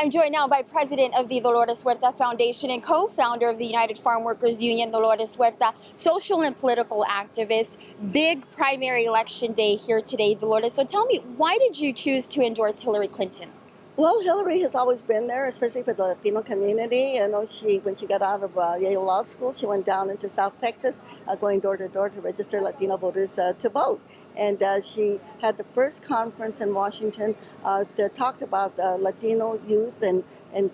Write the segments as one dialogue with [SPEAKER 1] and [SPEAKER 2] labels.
[SPEAKER 1] I'm joined now by President of the Dolores Huerta Foundation and co-founder of the United Farm Workers Union, Dolores Huerta, social and political activist. Big primary election day here today, Dolores. So tell me, why did you choose to endorse Hillary Clinton?
[SPEAKER 2] Well, Hillary has always been there, especially for the Latino community. I know when she got out of Yale Law School, she went down into South Texas, going door to door to register Latino voters to vote. And she had the first conference in Washington that talked about Latino youth and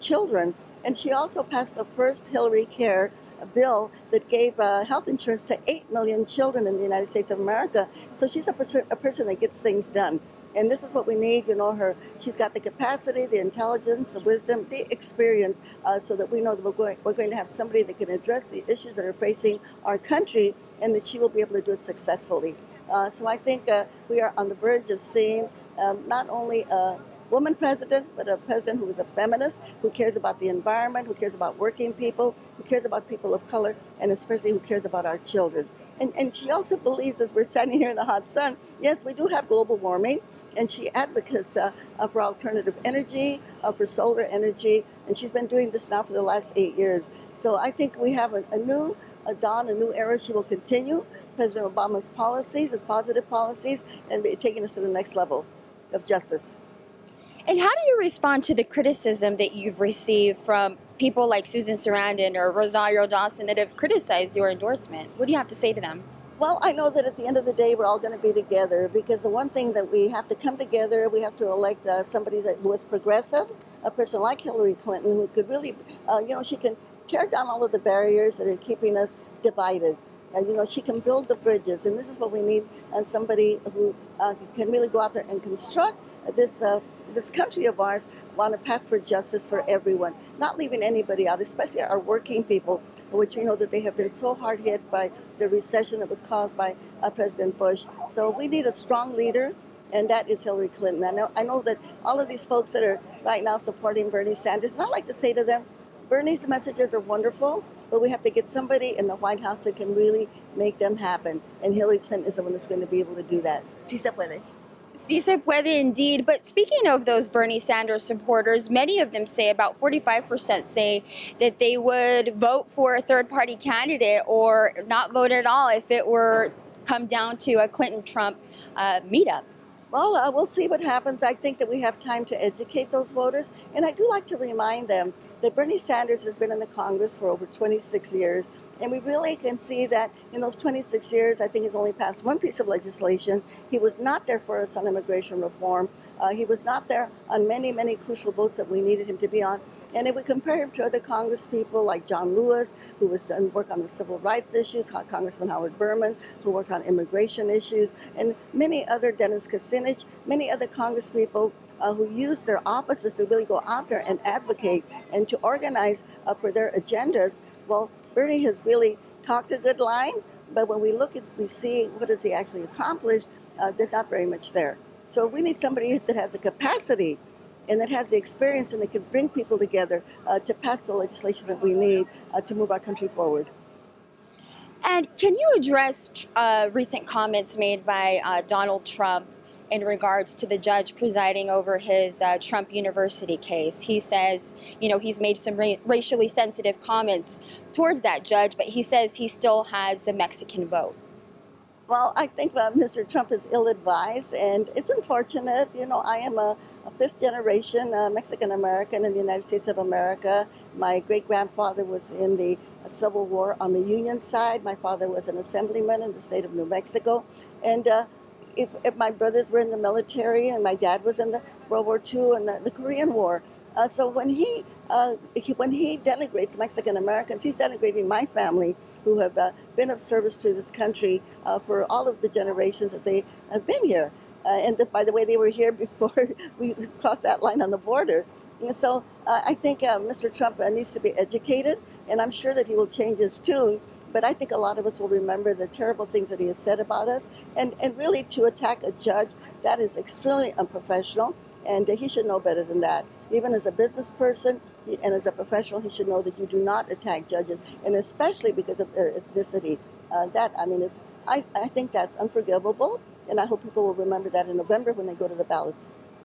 [SPEAKER 2] children. And she also passed the first Hillary Care bill that gave health insurance to 8 million children in the United States of America. So she's a person that gets things done. And this is what we need, she's got the capacity, the intelligence, the wisdom, the experience, so that we know that we're going to have somebody that can address the issues that are facing our country and that she will be able to do it successfully. So I think we are on the verge of seeing not only a woman president, but a president who is a feminist, who cares about the environment, who cares about working people, who cares about people of color, and especially who cares about our children. And she also believes, as we're standing here in the hot sun, yes, we do have global warming, and she advocates for alternative energy, for solar energy, and she's been doing this now for the last 8 years. So I think we have a new dawn, a new era. She will continue President Obama's policies, his positive policies, and be taking us to the next level of justice.
[SPEAKER 1] And how do you respond to the criticism that you've received from people like Susan Sarandon or Rosario Dawson that have criticized your endorsement? What do you have to say to them?
[SPEAKER 2] Well, I know that at the end of the day, we're all going to be together, because the one thing that we have to come together, we have to elect somebody who is progressive, a person like Hillary Clinton, who could really, she can tear down all of the barriers that are keeping us divided. She can build the bridges, and this is what we need, somebody who can really go out there and construct this country of ours on a path for justice for everyone, not leaving anybody out, especially our working people, which we know that they have been so hard hit by the recession that was caused by President Bush. So we need a strong leader, and that is Hillary Clinton. I know that all of these folks that are right now supporting Bernie Sanders, and I like to say to them, Bernie's messages are wonderful, but we have to get somebody in the White House that can really make them happen. And Hillary Clinton is the one that's going to be able to do that. Si se puede.
[SPEAKER 1] Si se puede indeed. But speaking of those Bernie Sanders supporters, many of them say, about 45% say that they would vote for a third-party candidate or not vote at all if it were come down to a Clinton-Trump meetup.
[SPEAKER 2] Well, we'll see what happens. I think that we have time to educate those voters. And I do like to remind them that Bernie Sanders has been in the Congress for over 26 years. And we really can see that in those 26 years, I think he's only passed one piece of legislation. He was not there for us on immigration reform. He was not there on many, many crucial votes that we needed him to be on. And if we compare him to other Congress people like John Lewis, who was done work on the civil rights issues, Congressman Howard Berman, who worked on immigration issues, and many other, Dennis Kucinich, many other Congress people who use their offices to really go out there and advocate and to organize for their agendas. Well, Bernie has really talked a good line, but when we see what has he actually accomplished, there's not very much there. So we need somebody that has the capacity and that has the experience and that can bring people together to pass the legislation that we need to move our country forward.
[SPEAKER 1] And can you address recent comments made by Donald Trump in regards to the judge presiding over his Trump University case? He says, he's made some racially sensitive comments towards that judge, but he says he still has the Mexican vote.
[SPEAKER 2] Well, I think Mr. Trump is ill-advised, and it's unfortunate. I am a fifth-generation Mexican-American in the United States of America. My great-grandfather was in the Civil War on the Union side. My father was an assemblyman in the state of New Mexico. And if my brothers were in the military, and my dad was in the World War II and the Korean War. So when he denigrates Mexican Americans, he's denigrating my family, who have been of service to this country for all of the generations that they have been here. By the way, they were here before we crossed that line on the border. And so I think Mr. Trump needs to be educated, and I'm sure that he will change his tune. But I think a lot of us will remember the terrible things that he has said about us. And really, to attack a judge, that is extremely unprofessional. And he should know better than that. Even as a business person and as a professional, he should know that you do not attack judges, and especially because of their ethnicity. I think that's unforgivable, and I hope people will remember that in November when they go to the ballots.